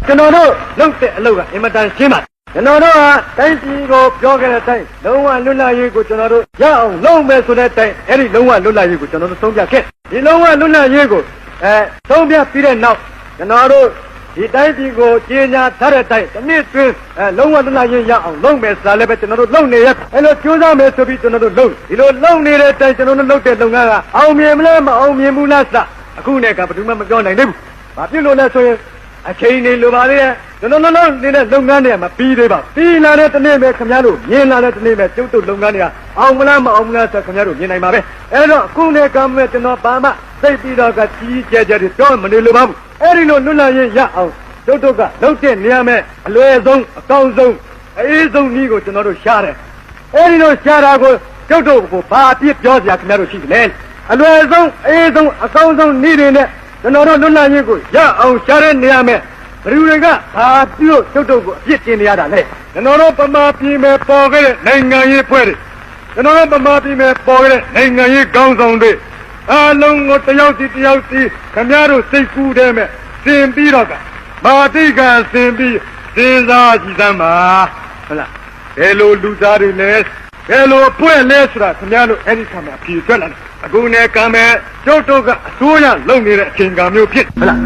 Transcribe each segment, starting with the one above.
ကျွန်တော်တို့လုပ်တဲ့အလုပ်ကအင်မတန်ရှင်းပါကျွန်တော်တို့ဟာတိုင်းပြည်ကိုပြောခဲ့တဲ့အတိုင်းလုံးဝလွတ်လပ်ရေးကိုကျွန်တော်တို့ရအောင်လုပ်မယ်ဆိုတဲ့အတိုင်းအဲ့ဒီလုံးဝလွတ်လပ်ရေးကိုကျွန်တော်တို့ဆုံးဖြတ်ခဲ့ဒီလုံးဝလွတ်လပ်ရေးကိုဆုံးဖြတ်ပြီးတဲ့နောက်ကျွန်တော်တို့ဒီတိုင်းပြည်ကိုကြေညာထားတဲ့အတိုင်းဒီနေ့တွင်လုံးဝလွတ်လပ်ရေးရအောင်လုပ်မယ်ဆိုတာလည်းပဲကျွန်တော်တို့လုပ်နေရအဲ့လိုကြိုးစားမယ်ဆိုပြီးကျွန်တော်တို့လုပ်ဒီလိုလုပ်နေတဲ့အတိုင်းကျွန်တော်တို့လုပ်တဲ့လုပ်ငန်းကအောင်မြင်မလဲမအောင်မြင်ဘူးလားစအခုနဲ့ကဘယ်သူမှမပြောနိုင်သေးဘူး။ဘာဖြစ်လို့လဲဆိုရင်အချိန်နေလိုပါလေကျွန်တော်တို့နေတဲ့လုပ်ငန်းတွေကမပြီးသေးပါဘူး။ပြီးလာတဲ့တနေ့ပဲခင်ဗျားတို့မြင်လာတဲ့တနေ့ပဲကျုပ်တို့လုပ်ငန်းတွေကအောင်မလားမအောင်မလားဆိုခင်ဗျားတို့မြင်နိုင်ပါပဲ။အဲ့တော့အခုနဲ့ကမဲ့ကျွန်တော်ဘာမှသိပြီးတော့ကကြီးကျယ်ကျယ်တွေပြောမနေလိုပါဘူး။အဲ့ဒီလိုလွတ်လပ်ရေးရအောင်ကျုပ်တို့ကလုပ်တဲ့နေရာမဲ့အလွယ်ဆုံးအကောင်းဆုံးအေးဆုံးနည်းကိုကျွန်တော်တို့ရှားတယ်။အဲ့ဒီလိုရှားတာကိုကျုပ်တို့ကိုဘာအပြစ်ပြောစရာခင်ဗျားတို့ရှိတယ်။အလွယ်ဆုံးအေးဆုံးအကောင်းဆုံးနည်းတွေနဲ့ကျွန်တော်တို့လွတ်လပ်ရေးကိုရအောင်ရှားတဲ့နေရာမဲ့ဘယ်သူတွေကဘာပြုတ်ကျုပ်တို့ကိုအပြစ်တင်နေရတာလဲကျွန်တော်တို့ပမာပြည်မဲ့ပေါ်ခဲ့တဲ့နိုင်ငံရေးဖွဲ့တွေကျွန်တော်တို့ပမာပြည်မဲ့ပေါ်ခဲ့တဲ့နိုင်ငံရေးကောင်းဆောင်တွေအားလုံးကိုတယောက်စီခင်ဗျားတို့စိတ်ကူးတဲ့မဲ့စင်ပြီးတော့ကမာတိကစင်ပြီးစဉ်းစားကြည့်စမ်းပါဟုတ်လားဘယ်လိုလူသားတွေလဲဘယ်လိုဖွဲ့လဲဆိုတာခင်ဗျားတို့အဲ့ဒီခါမှာဖြေထွက်လာတယ်အခုနဲ့ကံမဲ့ကျုပ်တို့ကအစိုးရလုပ်နေတဲ့အချိန်ကမျိုးဖြစ်ဟုတ်လာ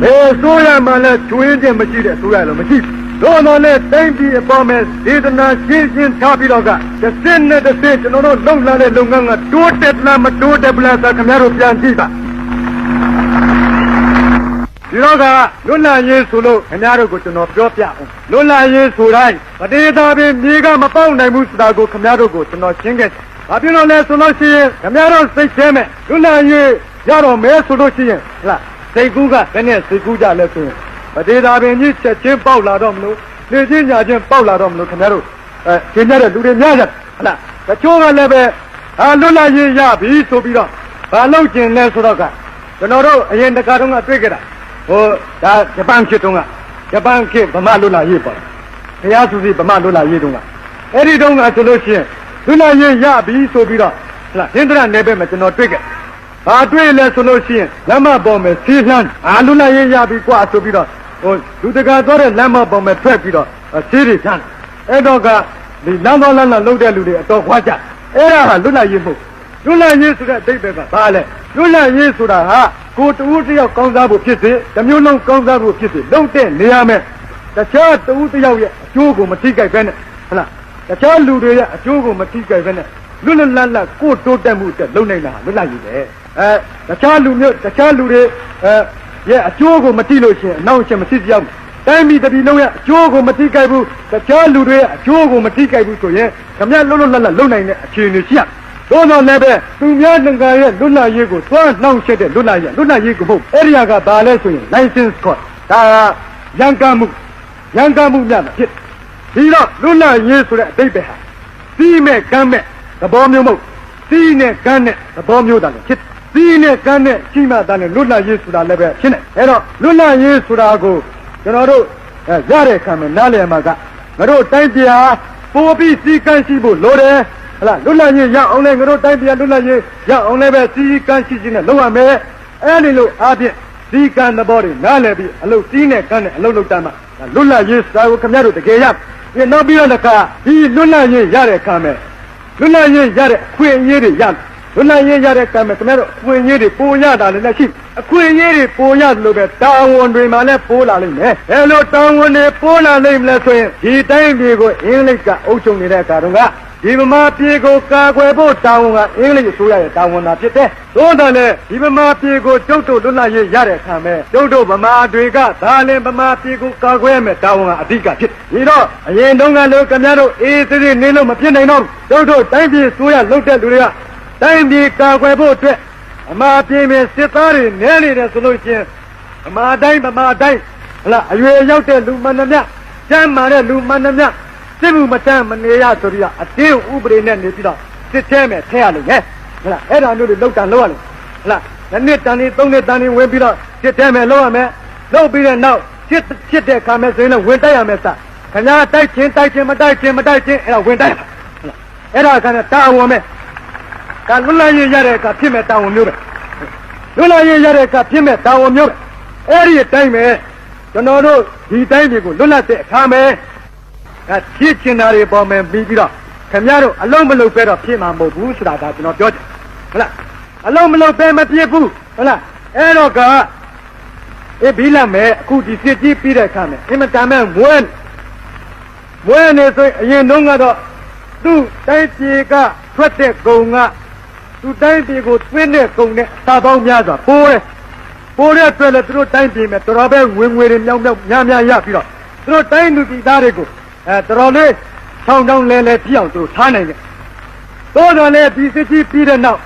းဘယ်အစိုးရမှလည်းကျွေးခြင်းမရှိတဲ့အစိုးရလည်းမရှိဘူးတော့လည်းတိုင်းပြည်အပေါ်မဲ့ဒေသနာရှင်းထားပြီးတော့ကတစ်စစ်နဲ့တစ်စစ်ကျွန်တော်တို့လုပ်လာတဲ့လုပ်ငန်းကတိုးတက်လားမတိုးတက်ဘူးလားဆိုခင်ဗျားတို့ပြန်ကြည့်ပါဒီတော့ကလွတ်လပ်ရေးဆိုလို့ခင်ဗျားတို့ကိုကျွန်တော်ပြောပြအောင်လွတ်လပ်ရေးဆိုတိုင်းပဒေသာပင်မြေကမပေါက်နိုင်ဘူးဆိုတာကိုခင်ဗျားတို့ကိုကျွန်တော်ရှင်းခဲ့ဘာဖြစ်လို့လဲဆိုလို့ရှိရင်ခင်ဗျားတို့စိတ်ထဲမဲ့လွတ်လပ်ရေးရတော့မဲဆိုလို့ရှိရင်ဟလားစိတ်ကူးကဘယ်နဲ့စိတ်ကူးကြလဲဆိုရင်ပဒေသာပင်ကြီးချက်ချင်းပေါက်လာတော့မလို့နေချင်းညာချင်းပေါက်လာတော့မလို့ခင်ဗျားတို့ရှင်းရတဲ့လူတွေများကြဟလားတချို့ကလည်းပဲလွတ်လပ်ရေးရပြီဆိုပြီးတော့ဘာလုပ်ကျင်လဲဆိုတော့ကကျွန်တော်တို့အရင်တခါတုန်းကတွေ့ကြတာဟိုဒါဂျပန်ခေတ်တုန်းကဂျပန်ခေတ်ဗမာလွတ်လပ်ရေးပေါ့ဘုရားစုစီဗမာလွတ်လပ်ရေးတုန်းကအဲ့ဒီတုန်းကဆိုလို့ရှိရင်လွတ်လပ်ရေးရပြီဆိုပြီးတော့ဟလားဟင်္ဒရာနယ်ဘက်မှာကျွန်တော်တွေ့ခဲ့ဘာတွေ့လဲဆိုလို့ရှိရင်လမ်းမပေါ်မှာစီးလှမ်းလွတ်လပ်ရေးရပြီကွာဆိုပြီးတော့ဟိုလူတကာသွားတဲ့လမ်းမပေါ်မှာထွက်ပြီးတော့စီးရီချမ်းအဲ့တော့ကဒီလမ်းတော်လမ်းလှုပ်တဲ့လူတွေအတော်ခွာကြအဲ့ဒါဟာလွတ်လပ်ရေးမဟုတ်လွတ်လပ်ရေးဆိုတဲ့အဓိပ္ပာယ်ကဘာလဲလွတ်လပ်ရေးဆိုတာဟာကိုတူတယောက်ကောင်းစားဖို့ဖြစ်စေတစ်မျိုးလုံးကောင်းစားဖို့ဖြစ်စေလုံးတဲ့နေရမယ်တခြားတူတယောက်ရဲ့အကျိုးကိုမထိခိုက်ပဲနဲ့ဟုတ်လားတခြားလူတွေရဲ့အကျိုးကိုမထိခိုက်ပဲနဲ့လွတ်လပ်လပ်ကိုတိုးတက်မှုအတွက်လုံနိုင်တာလွတ်လပ်ရေးပဲတခြားလူမျိုးတခြားလူတွေရဲ့အကျိုးကိုမထိလို့ရှိရင်အနောက်ရှင်မရှိကြောက်တိုင်းပြည်တစ်ပြည်လုံးရဲ့အကျိုးကိုမထိခိုက်ဘူးတခြားလူတွေရဲ့အကျိုးကိုမထိခိုက်ဘူးဆိုရင်ခမရလွတ်လပ်လုံနိုင်တဲ့အခြေအနေရှိရတော့လည်းပဲသူများနိုင်ငံရဲ့လွတ်လပ်ရေးကိုသွားနှောင့်ယှက်တဲ့လွတ်လပ်ရေးကိုမဟုတ်အဲ့ဒီကဘာလဲဆိုရင် license court ဒါရန်ကမှုများမှာဖြစ်ဒီတော့လွတ်လပ်ရေးဆိုတဲ့အဓိပ္ပာယ်ဟာစီးမဲ့ကမ်းမဲ့သဘောမျိုးမဟုတ်စီးနဲ့ကမ်းနဲ့သဘောမျိုးတာလည်းဖြစ်စီးနဲ့ကမ်းနဲ့ရှိမှတာလည်းလွတ်လပ်ရေးဆိုတာလည်းပဲဖြစ်နေအဲ့တော့လွတ်လပ်ရေးဆိုတာကိုကျွန်တော်တို့ရတဲ့ခံမဲ့နားလည်မှာကငါတို့တိုင်းပြည်ဟာပိုပြီးစီးကမ်းရှိဖို့လိုတယ်ဟလားလွတ်လပ်ရေးရအောင်လဲငါတို့တိုင်းပြည်လွတ်လပ်ရေးရအောင်လဲပဲစီးကမ်းရှိနဲ့လုပ်ရမယ်အဲ့ဒီလိုအားဖြင့်စီးကမ်းသဘောတွေနားလည်ပြီးအလုပ်စီးနဲ့ကမ်းနဲ့အလုပ်လုပ်တတ်မှာလွတ်လပ်ရေးစာကိုခင်ဗျားတို့တကယ်ရပြီနောက်ပြီးတော့ဒီလွတ်လပ်ရေးရတဲ့ခံမဲ့လွတ်လပ်ရေးရတဲ့အခွင့်အရေးတွေရလွတ်လပ်ရေးရတဲ့ကံမဲ့ခင်ဗျားတို့အခွင့်အရေးတွေပိုရတာလည်းရှိအခွင့်အရေးတွေပိုရတယ်လို့ပဲတာဝန်တွေမှလည်းပိုးလာလိမ့်မယ်ဘယ်လိုတာဝန်တွေပိုးလာလိမ့်မလဲဆိုရင်ဒီတိုင်းပြည်ကိုအင်္ဂလိပ်ကအုပ်ချုပ်နေတဲ့အခါတုန်းကဒီဗမာပြည်ကိုကာကွယ်ဖို့တာဝန်ကအင်္ဂလိပ်အစိုးရရဲ့တာဝန်သာဖြစ်တယ်သို့တော်လည်းဒီဗမာပြည်ကိုကျုပ်တို့လွတ်လပ်ရေးရတဲ့အခါမဲ့ကျုပ်တို့ဗမာတွေကဒါလည်းဗမာပြည်ကိုကာကွယ်ရမယ်တာဝန်ကအဓိကဖြစ်ဒီတော့အရင်တုန်းကလို့ခင်ဗျားတို့အေးသေးသေးနေလို့မဖြစ်နိုင်တော့ကျုပ်တို့တိုင်းပြည်ဆိုရလုပ်တဲ့လူတွေကတိုင်းပြည်ကာကွယ်ဖို့အတွက်ဗမာပြည်မှာစစ်သားတွေနဲနေတယ်ဆိုလို့ချင်းဗမာတိုင်းဟလားအရွယ်ရောက်တဲ့လူမှန်သမျှကျမ်းမာတဲ့လူမှန်သမျှစစ်မှုမတမ်းမနေရဆိုပြီးတော့အတင်းဥပဒေနဲ့နေပြီးတော့စစ်ထဲမဲ့ထဲရလို့ဟဲ့ဟလားအဲ့ဒါမျိုးတွေလောက်တန်လောက်ရလို့ဟလားနှစ်တန်3နှစ်တန်ဝင်ပြီးတော့စစ်ထဲမဲ့လောက်ရမယ်လောက်ပြီးတဲ့နောက်စစ်တဲ့ခါမဲ့ဆိုရင်လည်းဝင်တိုက်ရမယ်စခင်ဗျားတိုက်ချင်းမတိုက်ချင်းအဲ့ဒါဝင်တိုက်ပါအဲ့ဒါကလည်းတာဝန်မဲ့ဒါလွတ်လပ်ရေးရတဲ့အခါဖြစ်မဲ့တာဝန်မျိုးပဲလွတ်လပ်ရေးရတဲ့အခါဖြစ်မဲ့တာဝန်မျိုးပဲအဲ့ဒီအတိုင်းပဲ ကျွန်တော်တို့ဒီတိုင်းတွေကိုလွတ်လပ်တဲ့အခါမဲ့ဖြစ်ချင်တာတွေပေါ်မယ်ပြီးတော့ခင်ဗျားတို့အလုံးမလုံးပဲတော့ဖြစ်မှာမဟုတ်ဘူးဆိုတာဒါကျွန်တော်ပြောတယ်ဟုတ်လားအလုံးမလုံးပဲမဖြစ်ဘူးဟုတ်လားအဲ့တော့ကဘီလာမဲ့အခုဒီစစ်ကြီးပြီးတဲ့အခါမဲ့အင်မတန်မဲ့မွဲနေဆိုအရင်တုန်းကတော့သူ့တိုင်းပြည်ကထွက်တဲ့ကုံကသူ့တိုင်းပြည်ကိုသွင်းတဲ့ကုံနဲ့စာပေါင်းများစွာပိုးတဲ့အတွက်လည်းသူတို့တိုင်းပြည်မဲ့တော်တော်ပဲဝင်ငွေတွေမြောက်များရပြီးတော့သူတို့တိုင်းလူပြည်သားတွေကိုတော်တော်လေးချောင်းလဲပြအောင်သူတို့ထားနိုင်တယ်သို့တော်လည်းဒီစစ်ကြီးပြီးတဲ့နောက်